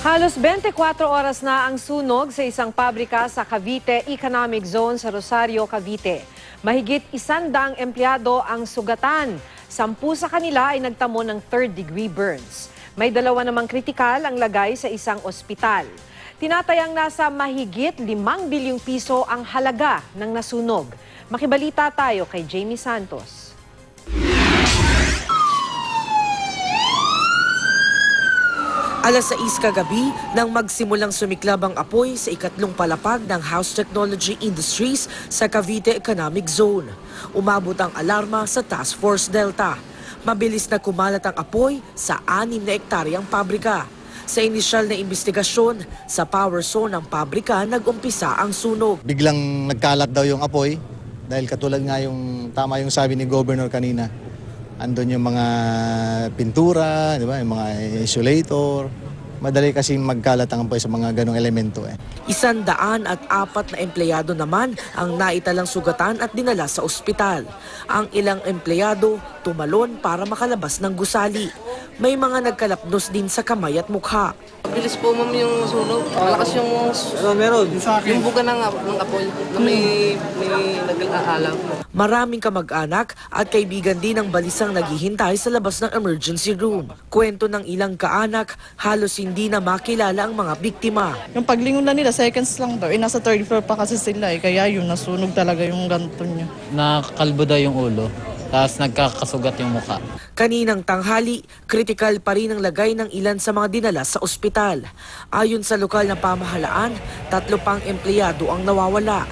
Halos 24 oras na ang sunog sa isang pabrika sa Cavite Economic Zone sa Rosario, Cavite. Mahigit 100 empleyado ang sugatan. 10 sa kanila ay nagtamo ng third-degree burns. May 2 namang kritikal ang lagay sa isang ospital. Tinatayang nasa mahigit 5 bilyong piso ang halaga ng nasunog. Makibalita tayo kay Jamie Santos. Alas 6 kagabi nang magsimulang sumiklab ang apoy sa ikatlong palapag ng House Technology Industries sa Cavite Economic Zone. Umabot ang alarma sa Task Force Delta. Mabilis na kumalat ang apoy sa 6 na ektaryang pabrika. Sa inisyal na investigasyon, sa power zone ng pabrika nag-umpisa ang sunog. Biglang nagkalat daw yung apoy dahil katulad nga yung tama yung sabi ni Governor kanina. Andun yung mga pintura, di ba? Yung mga insulator. Madali kasi magkalat ang apoy sa mga ganong elemento. 104 na empleyado naman ang naitalang sugatan at dinala sa ospital. Ang ilang empleyado tumalon para makalabas ng gusali. May mga nagkalapnos din sa kamay at mukha. Bilis po ma'am yung sunog. Malakas yung yung buga ng apoy na may nag-aalaw. Maraming kamag-anak at kaibigan din ang balisang naghihintay sa labas ng emergency room. Kwento ng ilang kaanak, halos hindi na makilala ang mga biktima. Yung paglingon na nila, seconds lang daw. Nasa third floor pa kasi sila kaya yun, nasunog talaga yung ganto niya. Nakakalbo daw yung ulo, tapos nagkakasugat yung mukha. Kaninang tanghali, kritikal pa rin ang lagay ng ilan sa mga dinala sa ospital. Ayon sa lokal na pamahalaan, 3 pang empleyado ang nawawala.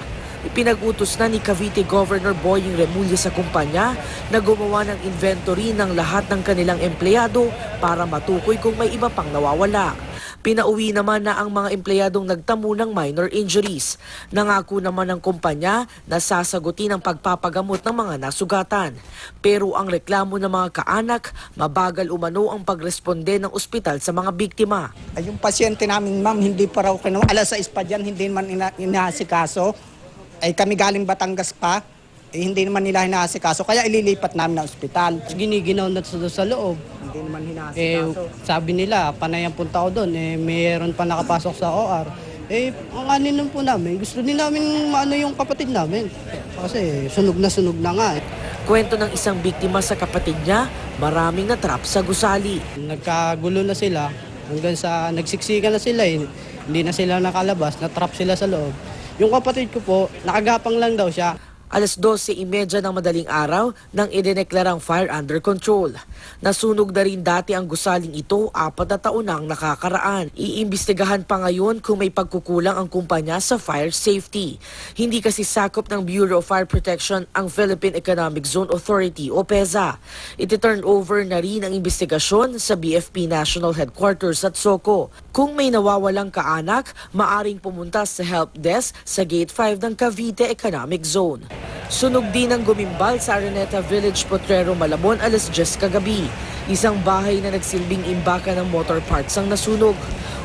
Ipinag-utos na ni Cavite Governor Boying Remulla sa kumpanya na gumawa ng inventory ng lahat ng kanilang empleyado para matukoy kung may iba pang nawawala. Pinauwi naman na ang mga empleyadong nagtamo ng minor injuries. Nangako naman ng kumpanya na sasagutin ang pagpapagamot ng mga nasugatan. Pero ang reklamo ng mga kaanak, mabagal umano ang pagresponde ng ospital sa mga biktima. Yung pasyente namin, ma'am, hindi pa raw kinuha. Alas 6 pa dyan, hindi man inaasikaso. Ay kami galing Batangas pa, hindi naman nila inaasikaso. Kaya ililipat namin na ospital. Giniginaw na sa loob. Hindi naman inaasikaso. Sabi nila, panay ang punta ko doon, mayroon pa nakapasok sa OR. Ang anin po namin, gusto din namin maano yung kapatid namin. Kasi sunog na nga. Kwento ng isang biktima sa kapatid niya, maraming natrap sa gusali. Nagkagulo na sila, hanggang sa nagsiksikan na sila, hindi na sila nakalabas, natrap sila sa loob. Yung kapatid ko po, nakagapang lang daw siya. Alas 12:30 ng madaling araw nang idineklarang fire under control. Nasunog na rin dati ang gusaling ito 4 na taon nang nakakaraan. Iimbestigahan pa ngayon kung may pagkukulang ang kumpanya sa fire safety. Hindi kasi sakop ng Bureau of Fire Protection ang Philippine Economic Zone Authority o PEZA. Iti-turn over na rin ang investigasyon sa BFP National Headquarters at SOCO. Kung may nawawalang kaanak, maaring pumunta sa help desk sa Gate 5 ng Cavite Economic Zone. Sunog din ang gumimbal sa Araneta Village, Potrero, Malabon alas 10 kagabi. Isang bahay na nagsilbing imbaka ng motor parts ang nasunog.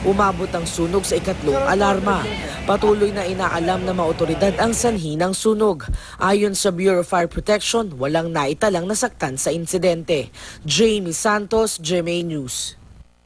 Umabot ang sunog sa ikatlong alarma. Patuloy na inaalam ng mga otoridad ang sanhi ng sunog. Ayon sa Bureau of Fire Protection, walang naitalang nasaktan sa insidente. Jamie Santos, GMA News.